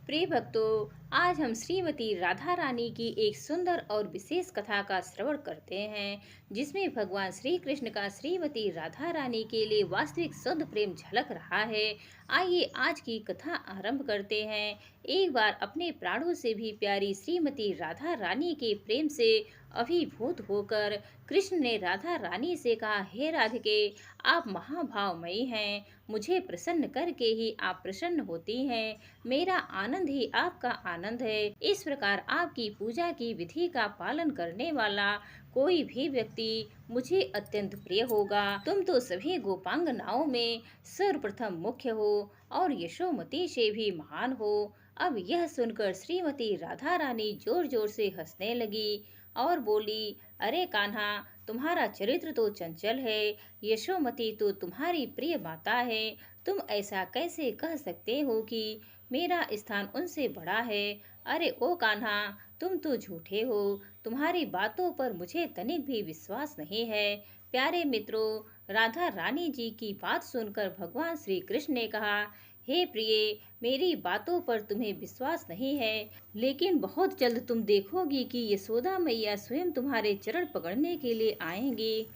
प्रिय भक्तों, आज हम श्रीमती राधा रानी की एक सुंदर और विशेष कथा का श्रवण करते हैं, जिसमें भगवान श्री कृष्ण का श्रीमती राधा रानी के लिए वास्तविक शुद्ध प्रेम झलक रहा है। आइए आज की कथा आरंभ करते हैं। एक बार अपने प्राणों से भी प्यारी श्रीमती राधा रानी के प्रेम से अभिभूत होकर कृष्ण ने राधा रानी से कहा, हे राधिके, आप महाभावमयी हैं। मुझे प्रसन्न करके ही आप प्रसन्न होती हैं। मेरा आनंद ही आपका आनंद है। इस प्रकार आपकी पूजा की विधि का पालन करने वाला कोई भी व्यक्ति मुझे अत्यंत प्रिय होगा। तुम तो सभी गोपांगनाओं में सर्वप्रथम मुख्य हो और यशोमती से भी महान हो। अब यह सुनकर श्रीमती राधा रानी जोर जोर से हंसने लगी और बोली, अरे कान्हा, तुम्हारा चरित्र तो चंचल है। यशोमती तो तुम्हारी प्रिय माता है। तुम ऐसा कैसे कह सकते हो कि मेरा स्थान उनसे बड़ा है। अरे ओ कान्हा, तुम तो झूठे हो। तुम्हारी बातों पर मुझे तनिक भी विश्वास नहीं है। प्यारे मित्रों, राधा रानी जी की बात सुनकर भगवान श्री कृष्ण ने कहा, हे प्रिय, मेरी बातों पर तुम्हें विश्वास नहीं है, लेकिन बहुत जल्द तुम देखोगी कि यशोदा मैया स्वयं तुम्हारे चरण पकड़ने के लिए आएंगी।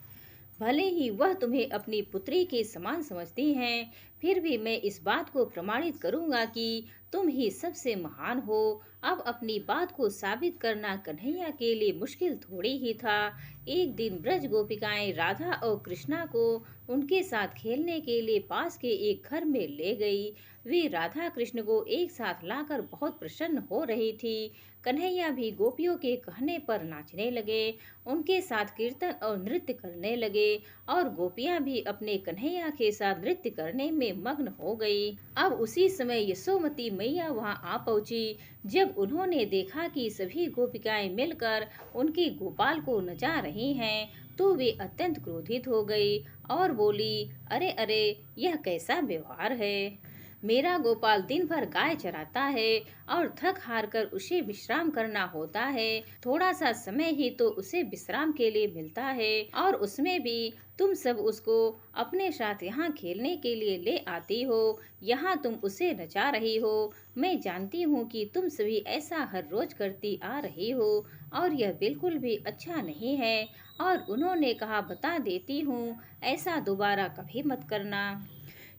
भले ही वह तुम्हें अपनी पुत्री के समान समझती हैं, फिर भी मैं इस बात को प्रमाणित करूंगा कि तुम ही सबसे महान हो। अब अपनी बात को साबित करना कन्हैया के लिए मुश्किल थोड़ी ही था। एक दिन ब्रज गोपिकाएं राधा और कृष्णा को उनके साथ खेलने के लिए पास के एक घर में ले गई। वे राधा कृष्ण को एक साथ लाकर बहुत प्रसन्न हो रही थी। कन्हैया भी गोपियों के कहने पर नाचने लगे, उनके साथ कीर्तन और नृत्य करने लगे और गोपियां भी अपने कन्हैया के साथ नृत्य करने में मग्न हो गई। अब उसी समय यशोमती मैया वहां आ पहुंची। जब उन्होंने देखा कि सभी गोपिकाएं मिलकर उनके गोपाल को नचा रही हैं, तो वे अत्यंत क्रोधित हो गई और बोली, अरे अरे, यह कैसा व्यवहार है। मेरा गोपाल दिन भर गाय चराता है और थक हार कर उसे विश्राम करना होता है। थोड़ा सा समय ही तो उसे विश्राम के लिए मिलता है और उसमें भी तुम सब उसको अपने साथ यहाँ खेलने के लिए ले आती हो। यहाँ तुम उसे नचा रही हो। मैं जानती हूँ कि तुम सभी ऐसा हर रोज करती आ रही हो और यह बिल्कुल भी अच्छा नहीं है। और उन्होंने कहा, बता देती हूँ, ऐसा दोबारा कभी मत करना।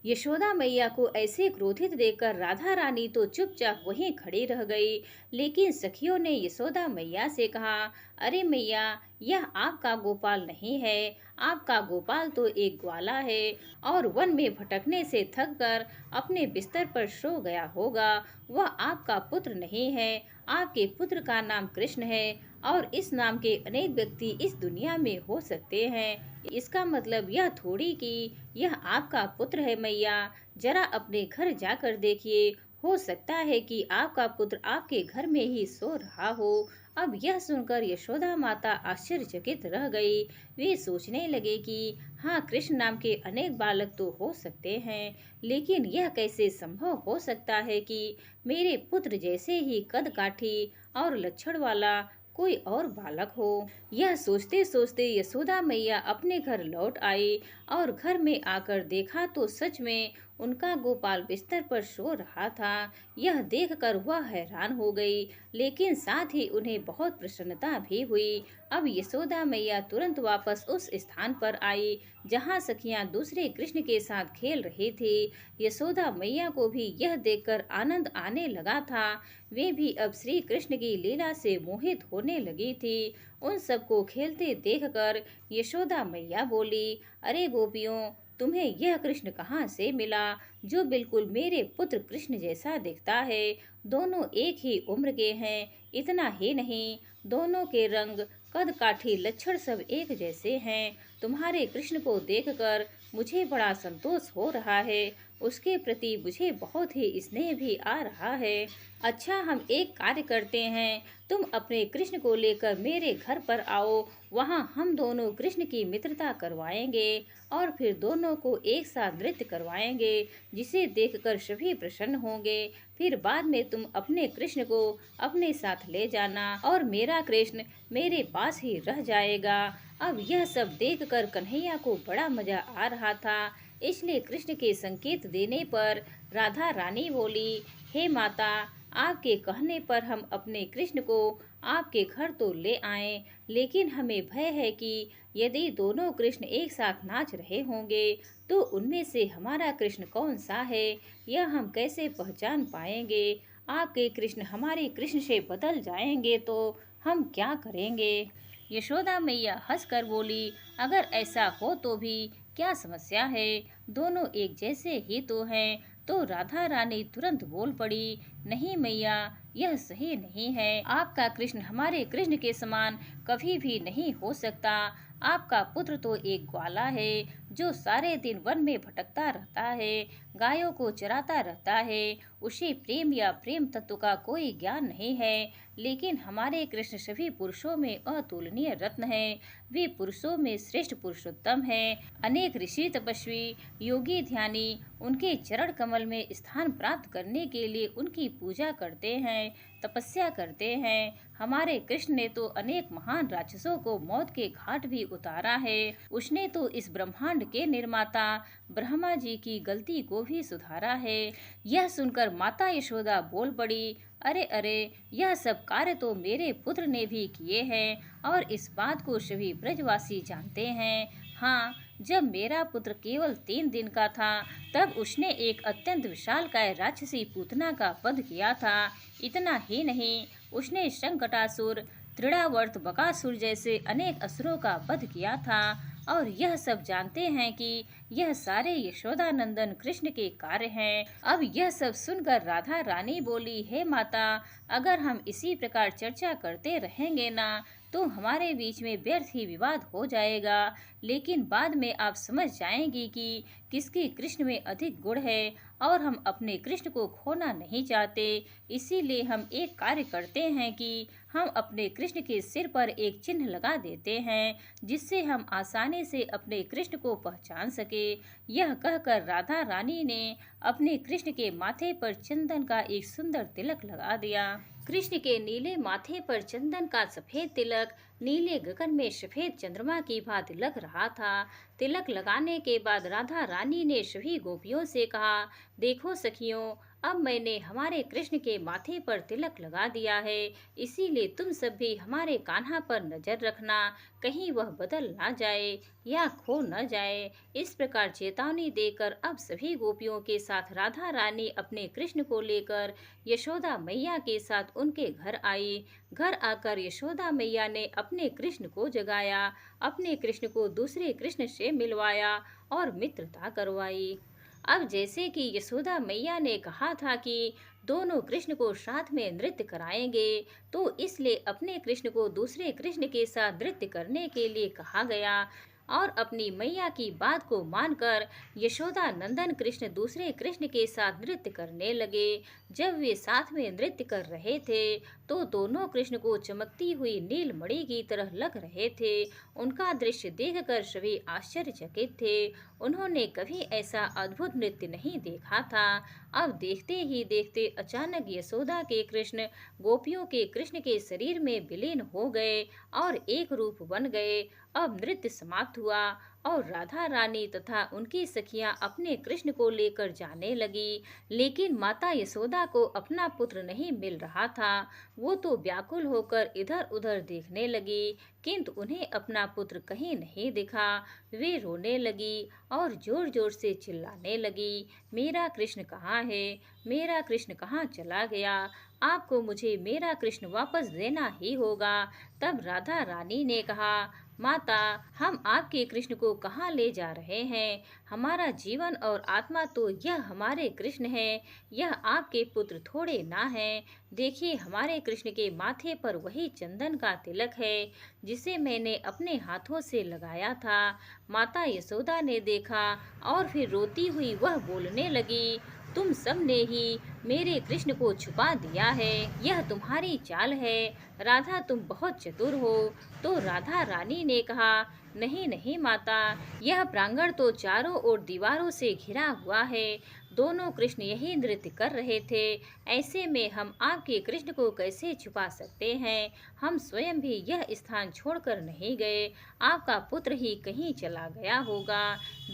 यशोदा मैया को ऐसे क्रोधित देखकर राधा रानी तो चुपचाप वहीं खड़ी रह गई। लेकिन सखियों ने यशोदा मैया से कहा, अरे मैया, यह आपका गोपाल नहीं है। आपका गोपाल तो एक ग्वाला है और वन में भटकने से थक कर अपने बिस्तर पर सो गया होगा। वह आपका पुत्र नहीं है। आपके पुत्र का नाम कृष्ण है और इस नाम के अनेक व्यक्ति इस दुनिया में हो सकते हैं। इसका मतलब यह थोड़ी कि यह आपका पुत्र है। मैया, जरा अपने घर जाकर देखिए, हो सकता है कि आपका पुत्र आपके घर में ही सो रहा हो। अब यह सुनकर यशोदा माता आश्चर्यचकित रह गई। वे सोचने लगे कि हाँ, कृष्ण नाम के अनेक बालक तो हो सकते हैं, लेकिन यह कैसे संभव हो सकता है कि मेरे पुत्र जैसे ही कद काठी और लक्षण वाला कोई और बालक हो। यह सोचते सोचते यशोदा मैया अपने घर लौट आई और घर में आकर देखा तो सच में उनका गोपाल बिस्तर पर सो रहा था। यह देखकर वह हैरान हो गई, लेकिन साथ ही उन्हें बहुत प्रसन्नता भी हुई। अब यशोदा मैया तुरंत वापस उस स्थान पर आई जहाँ सखियाँ दूसरे कृष्ण के साथ खेल रही थी। यशोदा मैया को भी यह देखकर आनंद आने लगा था। वे भी अब श्री कृष्ण की लीला से मोहित होने लगी थी। उन सबको खेलते देखकर यशोदा मैया बोली, अरे गोपियों, तुम्हें यह कृष्ण कहाँ से मिला जो बिल्कुल मेरे पुत्र कृष्ण जैसा दिखता है। दोनों एक ही उम्र के हैं। इतना ही नहीं, दोनों के रंग, कद काठी, लक्षण सब एक जैसे हैं। तुम्हारे कृष्ण को देखकर मुझे बड़ा संतोष हो रहा है। उसके प्रति मुझे बहुत ही स्नेह भी आ रहा है। अच्छा, हम एक कार्य करते हैं, तुम अपने कृष्ण को लेकर मेरे घर पर आओ। वहाँ हम दोनों कृष्ण की मित्रता करवाएंगे और फिर दोनों को एक साथ नृत्य करवाएंगे, जिसे देखकर सभी प्रसन्न होंगे। फिर बाद में तुम अपने कृष्ण को अपने साथ ले जाना और मेरा कृष्ण मेरे पास ही रह जाएगा। अब यह सब देखकर कन्हैया को बड़ा मजा आ रहा था, इसलिए कृष्ण के संकेत देने पर राधा रानी बोली, हे माता, आपके कहने पर हम अपने कृष्ण को आपके घर तो ले आए, लेकिन हमें भय है कि यदि दोनों कृष्ण एक साथ नाच रहे होंगे तो उनमें से हमारा कृष्ण कौन सा है, यह हम कैसे पहचान पाएंगे। आपके कृष्ण हमारे कृष्ण से बदल जाएंगे तो हम क्या करेंगे। यशोदा मैया हंसकर बोली, अगर ऐसा हो तो भी क्या समस्या है, दोनों एक जैसे ही तो हैं। तो राधा रानी तुरंत बोल पड़ी, नहीं मैया, यह सही नहीं है। आपका कृष्ण हमारे कृष्ण के समान कभी भी नहीं हो सकता। आपका पुत्र तो एक ग्वाला है जो सारे दिन वन में भटकता रहता है, गायों को चराता रहता है। उसे प्रेम या प्रेम तत्व का कोई ज्ञान नहीं है। लेकिन हमारे कृष्ण सभी पुरुषों में अतुलनीय रत्न है। वे पुरुषों में श्रेष्ठ पुरुषोत्तम है। अनेक ऋषि तपस्वी योगी ध्यानी उनके चरण कमल में स्थान प्राप्त करने के लिए उनकी पूजा करते हैं, तपस्या करते हैं। हमारे कृष्ण ने तो अनेक महान राक्षसों को मौत के घाट भी उतारा है। उसने तो इस ब्रह्मांड के निर्माता ब्रह्मा जी की गलती को भी सुधारा है। यह सुनकर माता यशोदा बोल पड़ी, अरे अरे, यह सब कार्य तो मेरे पुत्र ने भी किए हैं और इस बात को सभी ब्रजवासी जानते हैं। हाँ, जब मेरा पुत्र केवल 3 दिन का था तब उसने एक अत्यंत विशालकाय राक्षसी पूतना का वध किया था। इतना ही नहीं, उसने शंकटासुर, त्रिड़ावर्त, बकासुर जैसे अनेक असुरों का वध किया था। और यह सब जानते हैं कि यह सारे यशोदानंदन कृष्ण के कार्य हैं। अब यह सब सुनकर राधा रानी बोली, हे माता, अगर हम इसी प्रकार चर्चा करते रहेंगे ना तो हमारे बीच में व्यर्थ ही विवाद हो जाएगा। लेकिन बाद में आप समझ जाएंगी कि किसके कृष्ण में अधिक गुण है और हम अपने कृष्ण को खोना नहीं चाहते। इसीलिए हम एक कार्य करते हैं कि हम अपने कृष्ण के सिर पर एक चिन्ह लगा देते हैं, जिससे हम आसानी से अपने कृष्ण को पहचान सके। यह कहकर राधा रानी ने अपने कृष्ण के माथे पर चंदन का एक सुंदर तिलक लगा दिया। कृष्ण के नीले माथे पर चंदन का सफेद तिलक नीले गगन में सफेद चंद्रमा की भांति लग रहा था। तिलक लगाने के बाद राधा रानी ने सभी गोपियों से कहा, देखो सखियों, अब मैंने हमारे कृष्ण के माथे पर तिलक लगा दिया है, इसीलिए तुम सब भी हमारे कान्हा पर नजर रखना, कहीं वह बदल ना जाए या खो न जाए। इस प्रकार चेतावनी देकर अब सभी गोपियों के साथ राधा रानी अपने कृष्ण को लेकर यशोदा मैया के साथ उनके घर आई। घर आकर यशोदा मैया ने अपने कृष्ण को जगाया, अपने कृष्ण को दूसरे कृष्ण से मिलवाया और मित्रता करवाई। अब जैसे कि यशोदा मैया ने कहा था कि दोनों कृष्ण को साथ में नृत्य कराएंगे, तो इसलिए अपने कृष्ण को दूसरे कृष्ण के साथ नृत्य करने के लिए कहा गया। और अपनी मैया की बात को मानकर यशोदा नंदन कृष्ण दूसरे कृष्ण के साथ नृत्य करने लगे। जब वे साथ में नृत्य कर रहे थे तो दोनों कृष्ण को चमकती हुई नीलमणि की तरह लग रहे थे। उनका दृश्य देखकर सभी आश्चर्यचकित थे। उन्होंने कभी ऐसा अद्भुत नृत्य नहीं देखा था। अब देखते ही देखते अचानक यशोदा के कृष्ण गोपियों के कृष्ण के शरीर में विलीन हो गए और एक रूप बन गए। अब नृत्य समाप्त हुआ और राधा रानी तथा उनकी सखियां अपने कृष्ण को लेकर जाने लगी। लेकिन माता यशोदा को अपना पुत्र नहीं मिल रहा था। वो तो व्याकुल होकर इधर उधर देखने लगी, किंतु उन्हें अपना पुत्र कहीं नहीं दिखा। वे रोने लगी और जोर जोर से चिल्लाने लगी, मेरा कृष्ण कहाँ है, मेरा कृष्ण कहाँ चला गया, आपको मुझे मेरा कृष्ण वापस देना ही होगा। तब राधा रानी ने कहा, माता, हम आपके कृष्ण को कहाँ ले जा रहे हैं, हमारा जीवन और आत्मा तो यह हमारे कृष्ण है, यह आपके पुत्र थोड़े ना हैं। देखिए, हमारे कृष्ण के माथे पर वही चंदन का तिलक है जिसे मैंने अपने हाथों से लगाया था। माता यशोदा ने देखा और फिर रोती हुई वह बोलने लगी, तुम सब ने ही मेरे कृष्ण को छुपा दिया है, यह तुम्हारी चाल है। राधा, तुम बहुत चतुर हो। तो राधा रानी ने कहा, नहीं नहीं माता, यह प्रांगण तो चारों ओर दीवारों से घिरा हुआ है, दोनों कृष्ण यही नृत्य कर रहे थे। ऐसे में हम आपके कृष्ण को कैसे छुपा सकते हैं? हम स्वयं भी यह स्थान छोड़कर नहीं गए। आपका पुत्र ही कहीं चला गया होगा।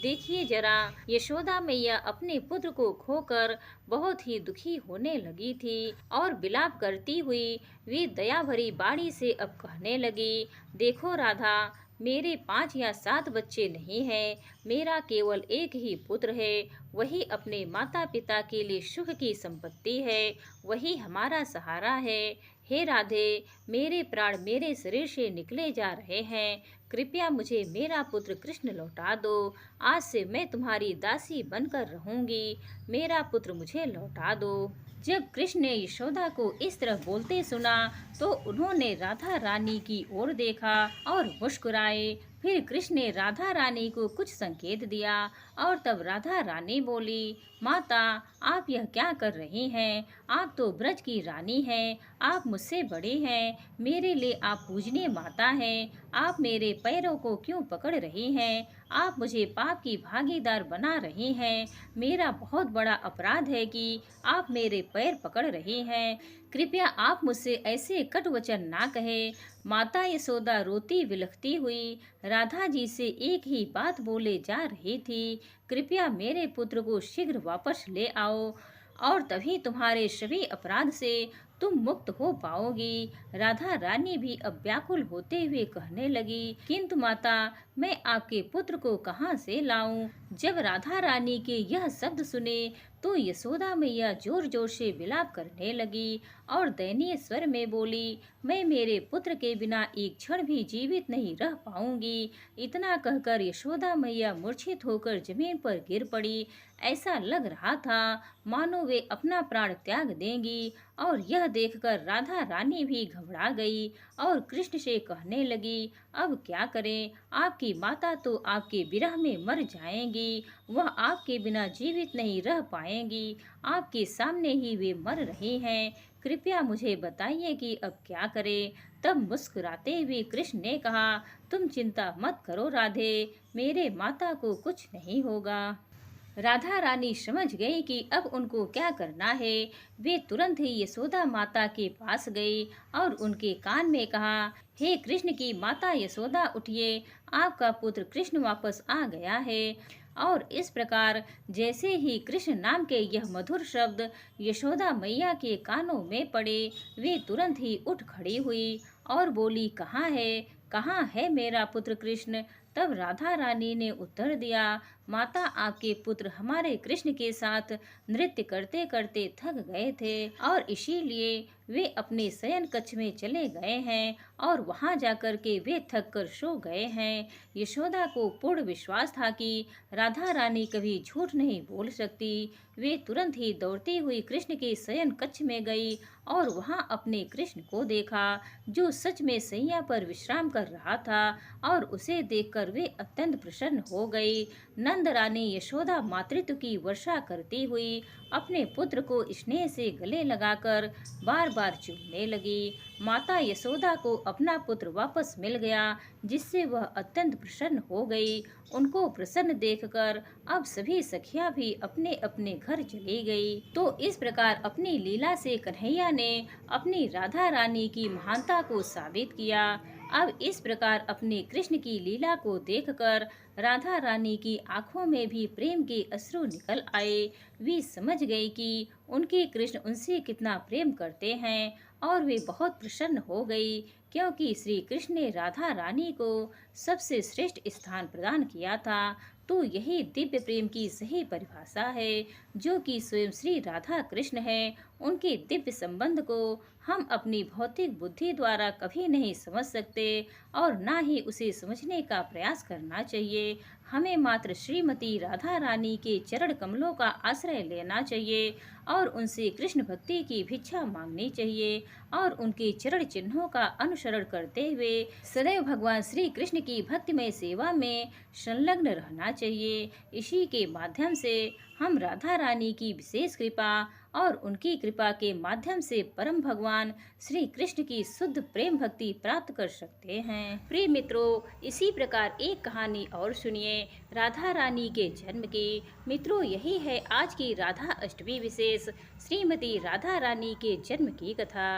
देखिए जरा, यशोदा मैया अपने पुत्र को खोकर बहुत ही दुखी होने लगी थी और विलाप करती हुई वे दया भरी बाणी से अब कहने लगी, देखो राधा, मेरे 5 या 7 बच्चे नहीं हैं, मेरा केवल एक ही पुत्र है। वही अपने माता पिता के लिए सुख की संपत्ति है, वही हमारा सहारा है। हे राधे, मेरे प्राण मेरे शरीर से निकले जा रहे हैं, कृपया मुझे मेरा पुत्र कृष्ण लौटा दो। आज से मैं तुम्हारी दासी बनकर रहूंगी, मेरा पुत्र मुझे लौटा दो। जब कृष्ण ने यशोदा को इस तरह बोलते सुना तो उन्होंने राधा रानी की ओर देखा और मुस्कुराए। फिर कृष्ण ने राधा रानी को कुछ संकेत दिया और तब राधा रानी बोली, माता, आप यह क्या कर रही हैं? आप तो ब्रज की रानी हैं, आप मुझसे बड़ी हैं, मेरे लिए आप पूजनीय माता हैं। आप मेरे पैरों को क्यों पकड़ रही हैं? आप मुझे पाप की भागीदार बना रही हैं। मेरा बहुत बड़ा अपराध है कि आप मेरे पैर पकड़ रही हैं। कृपया आप मुझसे ऐसे कटु वचन ना कहे। माता यशोदा रोती बिलखती हुई राधा जी से एक ही बात बोले जा रही थी, कृपया मेरे पुत्र को शीघ्र वापस ले आओ और तभी तुम्हारे सभी अपराध से तुम मुक्त हो पाओगी। राधा रानी भी अब व्याकुल होते हुए कहने लगी, किंतु माता, मैं आपके पुत्र को कहाँ से लाऊं? जब राधा रानी के यह शब्द सुने तो यशोदा मैया जोर जोर से विलाप करने लगी और दयनीय स्वर में बोली, मैं मेरे पुत्र के बिना एक क्षण भी जीवित नहीं रह पाऊंगी। इतना कहकर यशोदा मैया मूर्छित होकर जमीन पर गिर पड़ी। ऐसा लग रहा था मानो वे अपना प्राण त्याग देंगी और यह देखकर राधा रानी भी घबरा गई और कृष्ण से कहने लगी, अब क्या करें? आपकी माता तो आपके विरह में मर जाएंगी, वह आपके बिना जीवित नहीं रह पाएंगी। आपके सामने ही वे मर रही हैं, कृपया मुझे बताइए कि अब क्या करें? तब मुस्कुराते हुए कृष्ण ने कहा, तुम चिंता मत करो राधे, मेरे माता को कुछ नहीं होगा। राधा रानी समझ गई कि अब उनको क्या करना है। वे तुरंत ही यशोदा माता के पास गई और उनके कान में कहा, हे कृष्ण की माता यशोदा, उठिए, आपका पुत्र कृष्ण वापस आ गया है। और इस प्रकार जैसे ही कृष्ण नाम के यह मधुर शब्द यशोदा मैया के कानों में पड़े, वे तुरंत ही उठ खड़ी हुई और बोली, कहाँ है मेरा पुत्र कृष्ण? तब राधा रानी ने उत्तर दिया, माता, आपके पुत्र हमारे कृष्ण के साथ नृत्य करते करते थक गए थे और इसीलिए वे अपने शयन कक्ष में चले गए हैं और वहां जाकर के वे थक कर सो गए हैं। यशोदा को पूर्ण विश्वास था कि राधा रानी कभी झूठ नहीं बोल सकती। वे तुरंत ही दौड़ती हुई कृष्ण के शयन कक्ष में गई और वहां अपने कृष्ण को देखा, जो सच में सैया पर विश्राम कर रहा था और उसे देखकर वे अत्यंत प्रसन्न हो गई। नंद रानी यशोदा मातृत्व की वर्षा करती हुई अपने पुत्र को स्नेह से गले लगाकर बार बार चूमने लगी। माता यशोदा को अपना पुत्र वापस मिल गया, जिससे वह अत्यंत प्रसन्न हो गई। उनको प्रसन्न देखकर अब सभी सखियां भी अपने अपने घर चली गई। तो इस प्रकार अपनी लीला से कन्हैया ने अपनी राधा रानी की महानता को साबित किया। अब इस प्रकार अपने कृष्ण की लीला को देखकर राधा रानी की आंखों में भी प्रेम के अश्रु निकल आए। वे समझ गई कि उनके कृष्ण उनसे कितना प्रेम करते हैं और वे बहुत प्रसन्न हो गई, क्योंकि श्री कृष्ण ने राधा रानी को सबसे श्रेष्ठ स्थान प्रदान किया था। तो यही दिव्य प्रेम की सही परिभाषा है, जो कि स्वयं श्री राधा कृष्ण है। उनके दिव्य संबंध को हम अपनी भौतिक बुद्धि द्वारा कभी नहीं समझ सकते और ना ही उसे समझने का प्रयास करना चाहिए। हमें मात्र श्रीमती राधा रानी के चरण कमलों का आश्रय लेना चाहिए और उनसे कृष्ण भक्ति की भिक्षा मांगनी चाहिए और उनके चरण चिन्हों का अनुसरण करते हुए सदैव भगवान श्री कृष्ण की भक्तिमय सेवा में संलग्न रहना चाहिए। इसी के माध्यम से हम राधा रानी की विशेष कृपा और उनकी कृपा के माध्यम से परम भगवान श्री कृष्ण की शुद्ध प्रेम भक्ति प्राप्त कर सकते हैं। प्रिय मित्रों, इसी प्रकार एक कहानी और सुनिए राधा रानी के जन्म की। मित्रों, यही है आज की राधा अष्टमी विशेष श्रीमती राधा रानी के जन्म की कथा।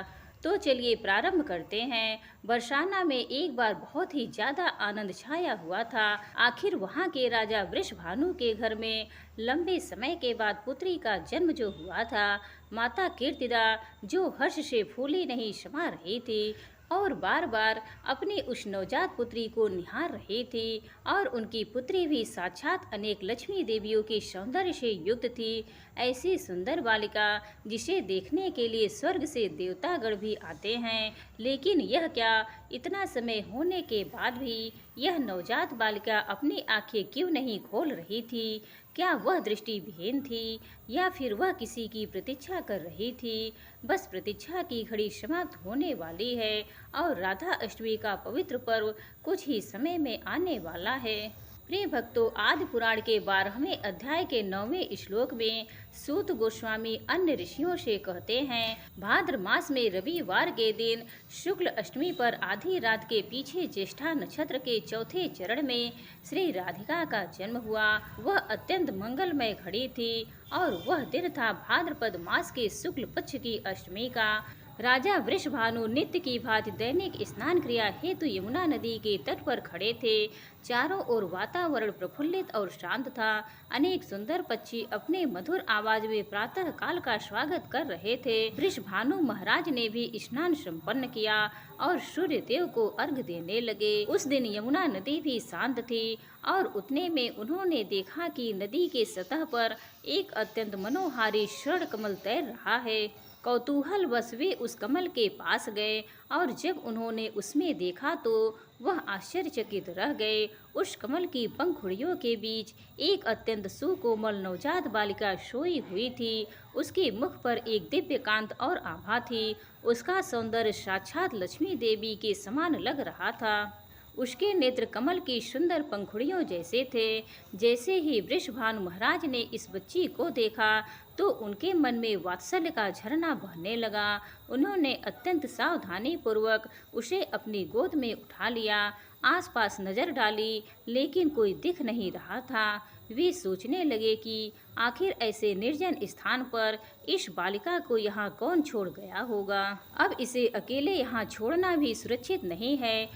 तो चलिए प्रारंभ करते हैं। बरसाना में एक बार बहुत ही ज्यादा आनंद छाया हुआ था। आखिर वहाँ के राजा वृषभानु के घर में लंबे समय के बाद पुत्री का जन्म जो हुआ था, माता कीर्तिदा जो हर्ष से फूली नहीं समा रही थी और बार बार अपनी उस नवजात पुत्री को निहार रही थी। और उनकी पुत्री भी साक्षात अनेक लक्ष्मी देवियों के सौंदर्य से युक्त थी। ऐसी सुंदर बालिका जिसे देखने के लिए स्वर्ग से देवतागण भी आते हैं, लेकिन यह क्या, इतना समय होने के बाद भी यह नवजात बालिका अपनी आंखें क्यों नहीं खोल रही थी? क्या वह दृष्टिविहीन थी या फिर वह किसी की प्रतीक्षा कर रही थी? बस प्रतीक्षा की घड़ी समाप्त होने वाली है और राधा अष्टमी का पवित्र पर्व कुछ ही समय में आने वाला है। प्रिय भक्तों, आदि पुराण के 12वें अध्याय के 9वें श्लोक में सूत गोस्वामी अन्य ऋषियों से कहते हैं, भाद्र मास में रविवार के दिन शुक्ल अष्टमी पर आधी रात के पीछे ज्येष्ठा नक्षत्र के चौथे चरण में श्री राधिका का जन्म हुआ। वह अत्यंत मंगलमय घड़ी थी और वह दिन था भाद्रपद मास के शुक्ल पक्ष की अष्टमी का। राजा वृषभानु नित्य की भांति दैनिक स्नान क्रिया हेतु यमुना नदी के तट पर खड़े थे। चारों ओर वातावरण प्रफुल्लित और शांत था। अनेक सुंदर पक्षी अपने मधुर आवाज में प्रातः काल का स्वागत कर रहे थे। वृषभानु महाराज ने भी स्नान संपन्न किया और सूर्य देव को अर्घ देने लगे। उस दिन यमुना नदी भी शांत थी और उतने में उन्होंने देखा कि नदी के सतह पर एक अत्यंत मनोहारी स्वर्ण कमल तैर रहा है। कौतूहल वश वे उस कमल के पास गए और जब उन्होंने उसमें देखा तो वह आश्चर्यचकित रह गए। उस कमल की पंखुड़ियों के बीच एक अत्यंत सुकोमल नवजात बालिका सोई हुई थी। उसके मुख पर एक दिव्य कांत और आभा थी। उसका सौंदर्य साक्षात लक्ष्मी देवी के समान लग रहा था। उसके नेत्र कमल की सुंदर पंखुड़ियों जैसे थे। जैसे ही वृषभानु महाराज ने इस बच्ची को देखा तो उनके मन में वात्सल्य का झरना बहने लगा। उन्होंने अत्यंत सावधानी पूर्वक उसे अपनी गोद में उठा लिया। आसपास नजर डाली लेकिन कोई दिख नहीं रहा था। वे सोचने लगे कि आखिर ऐसे निर्जन स्थान पर इस बालिका को यहाँ कौन छोड़ गया होगा। अब इसे अकेले यहाँ छोड़ना भी सुरक्षित नहीं है।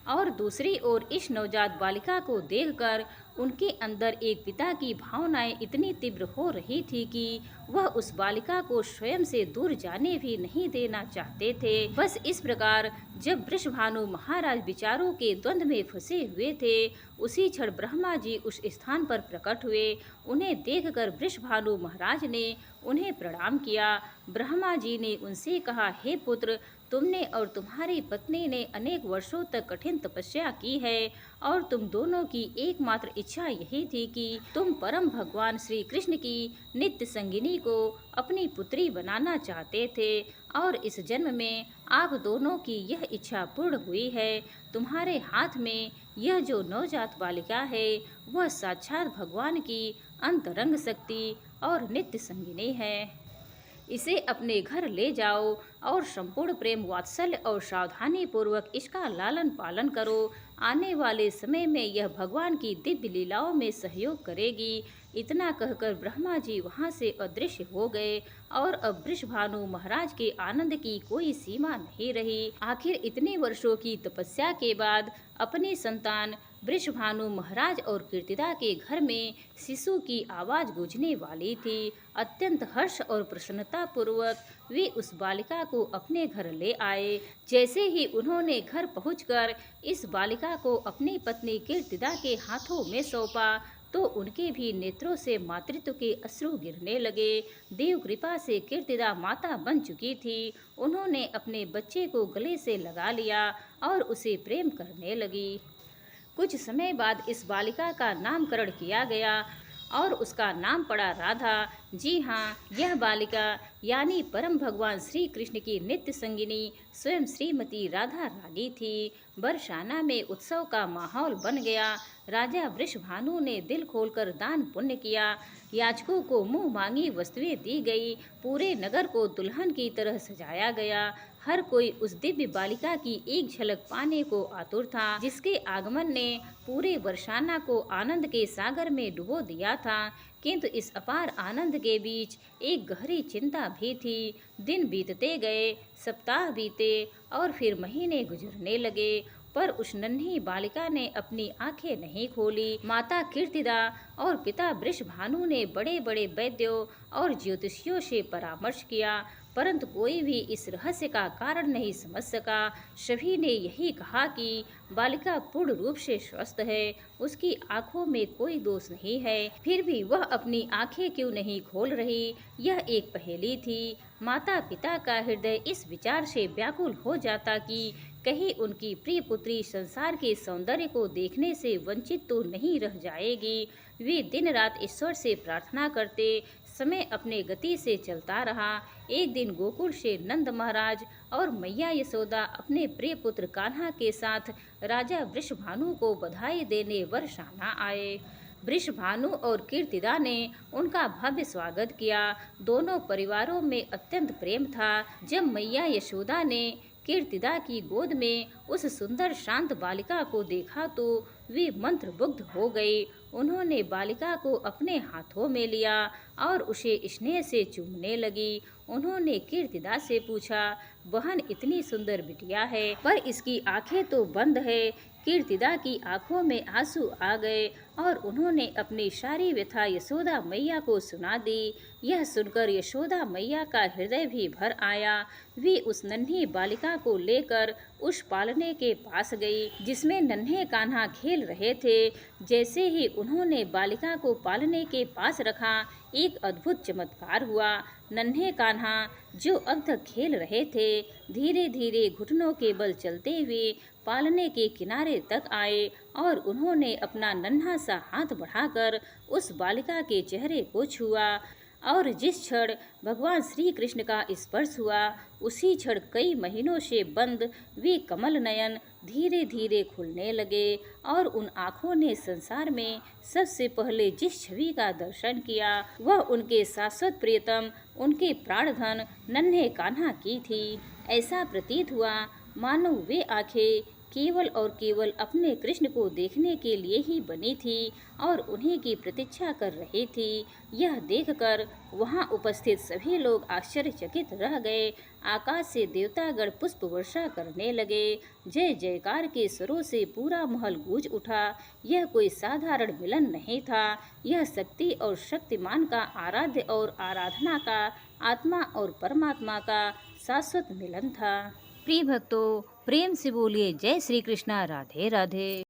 और दूसरी ओर इस नवजात बालिका को देखकर उनके अंदर एक पिता की भावनाएं इतनी तीव्र हो रही थी कि वह उस बालिका को स्वयं से दूर जाने भी नहीं देना चाहते थे। बस इस प्रकार जब वृषभानु महाराज विचारों के द्वंद्व में फंसे हुए थे, उसी क्षण ब्रह्मा जी उस स्थान पर प्रकट हुए। उन्हें देखकर वृषभानु महाराज ने उन्हें प्रणाम किया। ब्रह्मा जी ने उनसे कहा, हे पुत्र, तुमने और तुम्हारी पत्नी ने अनेक वर्षों तक कठिन तपस्या की है और तुम दोनों की एकमात्र इच्छा यही थी कि तुम परम भगवान श्री कृष्ण की नित्य संगिनी को अपनी पुत्री बनाना चाहते थे और इस जन्म में आप दोनों की यह इच्छा पूर्ण हुई है। तुम्हारे हाथ में यह जो नवजात बालिका है वह साक्षात भगवान की अंतरंग शक्ति और नित्य संगिनी है। इसे अपने घर ले जाओ और संपूर्ण प्रेम वात्सल्य और सावधानी पूर्वक इसका लालन पालन करो। आने वाले समय में यह भगवान की दिव्य लीलाओं में सहयोग करेगी। इतना कहकर ब्रह्मा जी वहां से अदृश्य हो गए और अब वृषभानु महाराज के आनंद की कोई सीमा नहीं रही। आखिर इतने वर्षों की तपस्या के बाद अपनी संतान वृषभानु महाराज और कीर्तिदा के घर में शिशु की आवाज गूंजने वाली थी। अत्यंत हर्ष और प्रसन्नता पूर्वक वे उस बालिका को अपने घर ले आए। जैसे ही उन्होंने घर पहुंचकर इस बालिका को अपनी पत्नी कीर्तिदा के हाथों में सौंपा तो उनके भी नेत्रों से मातृत्व के अश्रु गिरने लगे। देव कृपा से कीर्तिदा माता बन चुकी थी। उन्होंने अपने बच्चे को गले से लगा लिया और उसे प्रेम करने लगी। कुछ समय बाद इस बालिका का नामकरण किया गया और उसका नाम पड़ा राधा। जी हाँ, यह बालिका यानी परम भगवान श्री कृष्ण की नित्य संगिनी स्वयं श्रीमती राधा रानी थी। बरसाना में उत्सव का माहौल बन गया। राजा वृषभानु ने दिल खोलकर दान पुण्य किया। याचकों को मुंह मांगी वस्तुएं दी गई। पूरे नगर को दुल्हन की तरह सजाया गया। हर कोई उस दिव्य बालिका की एक झलक पाने को आतुर था, जिसके आगमन ने पूरे बरसाना को आनंद के सागर में डुबो दिया था। किंतु इस अपार आनंद के बीच एक गहरी चिंता भी थी। दिन बीतते गए, सप्ताह बीते और फिर महीने गुजरने लगे, पर उस नन्ही बालिका ने अपनी आंखें नहीं खोली। माता कीर्तिदा और पिता वृषभानु ने बड़े बड़े वैद्यों और ज्योतिषियों से परामर्श किया, परंतु कोई भी इस रहस्य का कारण नहीं समझ सका। सभी ने यही कहा कि बालिका पूर्ण रूप से स्वस्थ है, उसकी आंखों में कोई दोष नहीं है, फिर भी वह अपनी आंखें क्यों नहीं खोल रही, यह एक पहेली थी। माता पिता का हृदय इस विचार से व्याकुल हो जाता कि कहीं उनकी प्रिय पुत्री संसार के सौंदर्य को देखने से वंचित तो नहीं रह जाएगी। वे दिन रात ईश्वर से प्रार्थना करते, समय अपने गति से चलता रहा। एक दिन गोकुल से नंद महाराज और मैया यशोदा अपने प्रिय पुत्र कान्हा के साथ राजा वृषभानु को बधाई देने बरसाना आए। वृषभानु और कीर्तिदा ने उनका भव्य स्वागत किया। दोनों परिवारों में अत्यंत प्रेम था। जब मैया यशोदा ने कीर्तिदा की गोद में उस सुंदर शांत बालिका को देखा तो वे मंत्रमुग्ध हो गई। उन्होंने बालिका को अपने हाथों में लिया और उसे स्नेह से चूमने लगी। उन्होंने कीर्तिदा से पूछा, बहन इतनी सुंदर बिटिया है, पर इसकी आंखें तो बंद है। कीर्तिदा की आंखों में आंसू आ गए और उन्होंने अपनी सारी व्यथा यशोदा मैया को सुना दी। यह सुनकर यशोदा मैया का हृदय भी भर आया। वे उस नन्ही बालिका को लेकर उस पालने के पास गई, जिसमें नन्हे कान्हा खेल रहे थे। जैसे ही उन्होंने बालिका को पालने के पास रखा, एक अद्भुत चमत्कार हुआ। नन्हे कान्हा, जो अब तक खेल रहे थे, धीरे धीरे घुटनों के बल चलते हुए पालने के किनारे तक आए और उन्होंने अपना नन्हा सा हाथ बढ़ाकर उस बालिका के चेहरे को छुआ। और जिस क्षण भगवान श्री कृष्ण का स्पर्श हुआ, उसी क्षण कई महीनों से बंद वे कमल नयन धीरे धीरे खुलने लगे और उन आँखों ने संसार में सबसे पहले जिस छवि का दर्शन किया, वह उनके शाश्वत प्रियतम, उनके प्राणधन नन्हे कान्हा की थी। ऐसा प्रतीत हुआ मानो वे आंखें केवल और केवल अपने कृष्ण को देखने के लिए ही बनी थी और उन्हीं की प्रतीक्षा कर रही थी। यह देखकर वहां उपस्थित सभी लोग आश्चर्यचकित रह गए। आकाश से देवतागण पुष्प वर्षा करने लगे। जय जयकार के स्वरों से पूरा महल गूंज उठा। यह कोई साधारण मिलन नहीं था, यह शक्ति और शक्तिमान का आराध्य और आराधना का, आत्मा और परमात्मा का शाश्वत मिलन था। प्रिय भक्तों, प्रेम से बोलिए जय श्री कृष्णा, राधे राधे।